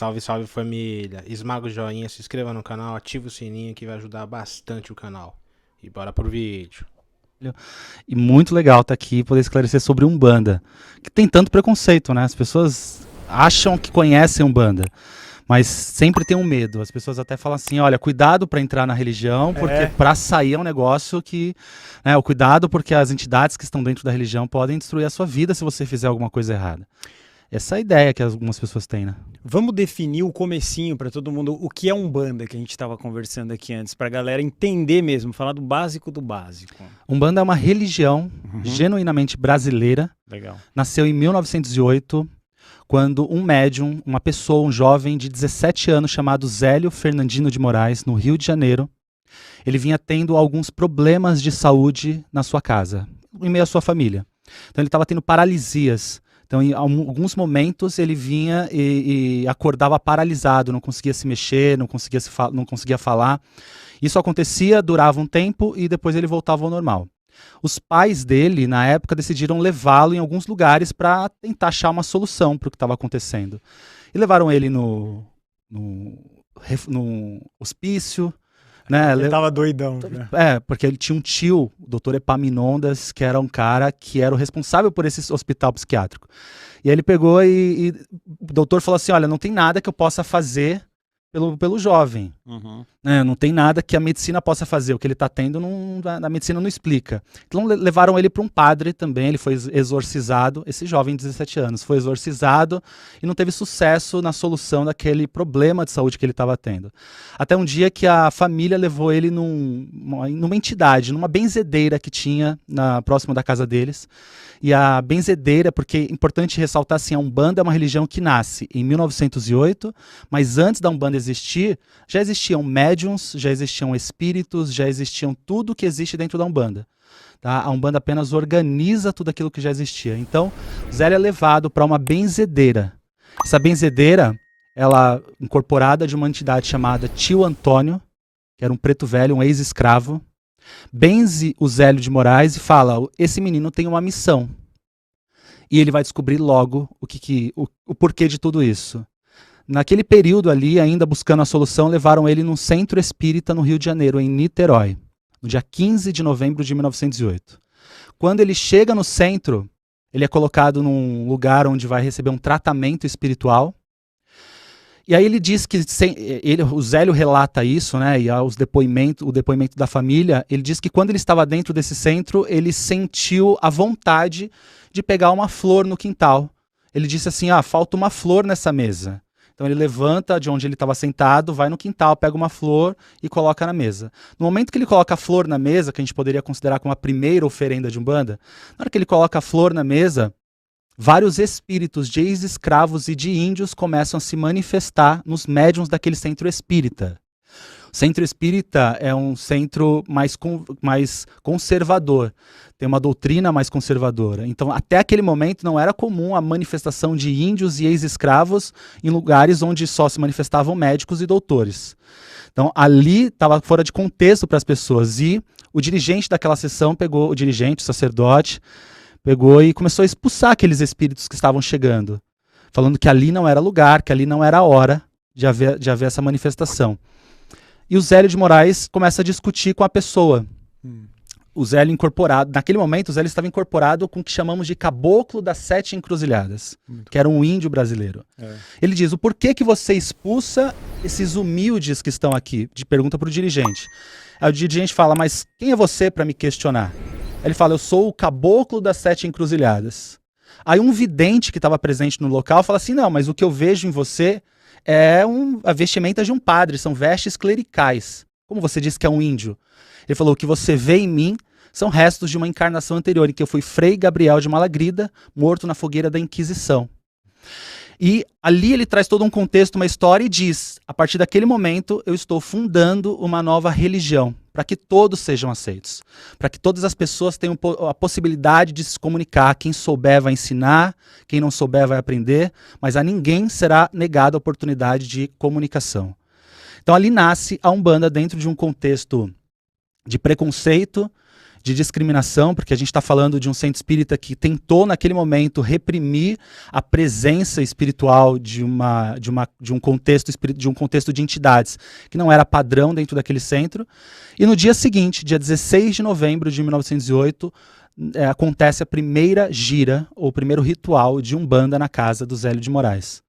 Salve, salve família. Esmaga o joinha, se inscreva no canal, ativa o sininho que vai ajudar bastante o canal. E bora pro vídeo. E muito legal estar aqui e poder esclarecer sobre Umbanda, que tem tanto preconceito, né? As pessoas acham que conhecem Umbanda, mas sempre tem um medo. As pessoas até falam assim, olha, cuidado para entrar na religião, porque para sair é um negócio que... Né, o cuidado porque as entidades que estão dentro da religião podem destruir a sua vida se você fizer alguma coisa errada. Essa é a ideia que algumas pessoas têm, né? Vamos definir o comecinho para todo mundo, o que é Umbanda, que a gente estava conversando aqui antes, para a galera entender mesmo, falar do básico do básico. Umbanda é uma religião genuinamente brasileira. Legal. Nasceu em 1908, quando um médium, uma pessoa, um jovem de 17 anos chamado Zélio Fernandino de Moraes, no Rio de Janeiro, ele vinha tendo alguns problemas de saúde na sua casa, em meio à sua família. Então ele estava tendo paralisias. Então, em alguns momentos, ele vinha e acordava paralisado, não conseguia se mexer, não conseguia falar. Isso acontecia, durava um tempo e depois ele voltava ao normal. Os pais dele, na época, decidiram levá-lo em alguns lugares para tentar achar uma solução para o que estava acontecendo. E levaram ele no hospício. Né? Ele tava doidão. Né? Porque ele tinha um tio, o Dr. Epaminondas, que era um cara que era o responsável por esse hospital psiquiátrico. E aí ele pegou e o doutor falou assim, olha, não tem nada que eu possa fazer pelo jovem. Não tem nada que a medicina possa fazer. O que ele está tendo, a medicina não explica. Então levaram ele para um padre também, ele foi exorcizado, esse jovem de 17 anos, foi exorcizado e não teve sucesso na solução daquele problema de saúde que ele estava tendo. Até um dia que a família levou ele numa entidade, numa benzedeira que tinha próximo da casa deles. E a benzedeira, porque é importante ressaltar assim, a Umbanda é uma religião que nasce em 1908, mas antes da Umbanda existir, já existiam médiums, já existiam espíritos, já existiam tudo que existe dentro da Umbanda. Tá? A Umbanda apenas organiza tudo aquilo que já existia. Então, Zélio é levado para uma benzedeira. Essa benzedeira, ela incorporada de uma entidade chamada Tio Antônio, que era um preto velho, um ex-escravo, benze o Zélio de Moraes e fala, esse menino tem uma missão. E ele vai descobrir logo o porquê de tudo isso. Naquele período ali, ainda buscando a solução, levaram ele num centro espírita no Rio de Janeiro, em Niterói, no dia 15 de novembro de 1908. Quando ele chega no centro, ele é colocado num lugar onde vai receber um tratamento espiritual. E aí ele diz que, o Zélio relata isso, né, e o depoimento da família, ele diz que quando ele estava dentro desse centro, ele sentiu a vontade de pegar uma flor no quintal. Ele disse assim, falta uma flor nessa mesa. Então ele levanta de onde ele estava sentado, vai no quintal, pega uma flor e coloca na mesa. No momento que ele coloca a flor na mesa, que a gente poderia considerar como a primeira oferenda de Umbanda, na hora que ele coloca a flor na mesa, vários espíritos de ex-escravos e de índios começam a se manifestar nos médiuns daquele centro espírita. O centro espírita é um centro mais conservador, tem uma doutrina mais conservadora. Então, até aquele momento, não era comum a manifestação de índios e ex-escravos em lugares onde só se manifestavam médicos e doutores. Então, ali estava fora de contexto para as pessoas. E o dirigente daquela sessão pegou, o sacerdote, pegou e começou a expulsar aqueles espíritos que estavam chegando, falando que ali não era lugar, que ali não era a hora de haver essa manifestação. E o Zélio de Moraes começa a discutir com a pessoa. O Zélio incorporado, naquele momento o Zélio estava incorporado com o que chamamos de Caboclo das Sete Encruzilhadas, que era um índio brasileiro. Ele diz, o porquê que você expulsa esses humildes que estão aqui? Pergunta para o dirigente. Aí o dirigente fala, mas quem é você para me questionar? Ele fala, eu sou o Caboclo das Sete Encruzilhadas. Aí um vidente que estava presente no local fala assim, não, mas o que eu vejo em você é a vestimenta de um padre, são vestes clericais. Como você disse que é um índio? Ele falou, o que você vê em mim são restos de uma encarnação anterior, em que eu fui Frei Gabriel de Malagrida, morto na fogueira da Inquisição. E ali ele traz todo um contexto, uma história e diz, a partir daquele momento eu estou fundando uma nova religião, para que todos sejam aceitos, para que todas as pessoas tenham a possibilidade de se comunicar, quem souber vai ensinar, quem não souber vai aprender, mas a ninguém será negada a oportunidade de comunicação. Então ali nasce a Umbanda dentro de um contexto de preconceito, de discriminação, porque a gente está falando de um centro espírita que tentou, naquele momento, reprimir a presença espiritual de um contexto de entidades que não era padrão dentro daquele centro. E no dia seguinte, dia 16 de novembro de 1908, acontece a primeira gira, ou o primeiro ritual de Umbanda na casa do Zélio de Moraes.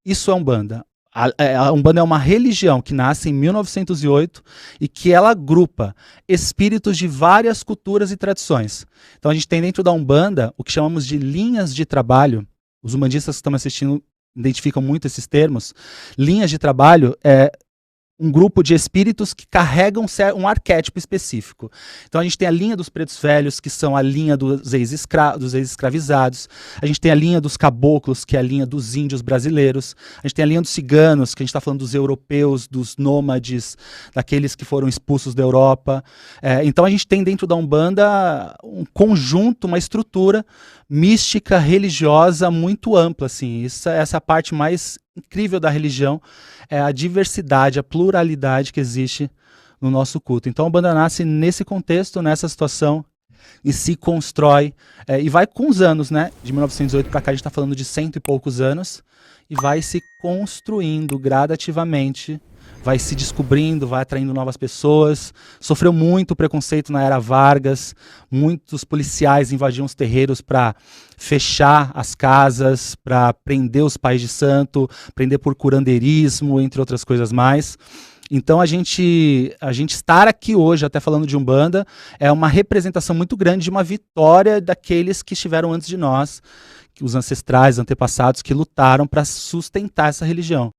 Isso é Umbanda. A Umbanda é uma religião que nasce em 1908 e que ela agrupa espíritos de várias culturas e tradições. Então a gente tem dentro da Umbanda o que chamamos de linhas de trabalho. Os umbandistas que estão me assistindo identificam muito esses termos. Linhas de trabalho é um grupo de espíritos que carregam um arquétipo específico. Então a gente tem a linha dos pretos velhos, que são a linha dos ex-escravizados. A gente tem a linha dos caboclos, que é a linha dos índios brasileiros. A gente tem a linha dos ciganos, que a gente está falando dos europeus, dos nômades, daqueles que foram expulsos da Europa. Então a gente tem dentro da Umbanda um conjunto, uma estrutura mística, religiosa muito ampla. Assim. Essa é a parte mais incrível da religião, é a diversidade, a pluralidade que existe no nosso culto. Então a Umbanda nasce nesse contexto, nessa situação, e se constrói, e vai com os anos, né? De 1908 para cá a gente está falando de 100 e poucos anos, e vai se construindo gradativamente, vai se descobrindo, vai atraindo novas pessoas. Sofreu muito preconceito na era Vargas, muitos policiais invadiam os terreiros para fechar as casas, para prender os pais de santo, prender por curandeirismo, entre outras coisas mais. Então a gente estar aqui hoje, até falando de Umbanda, é uma representação muito grande de uma vitória daqueles que estiveram antes de nós, os ancestrais, antepassados, que lutaram para sustentar essa religião.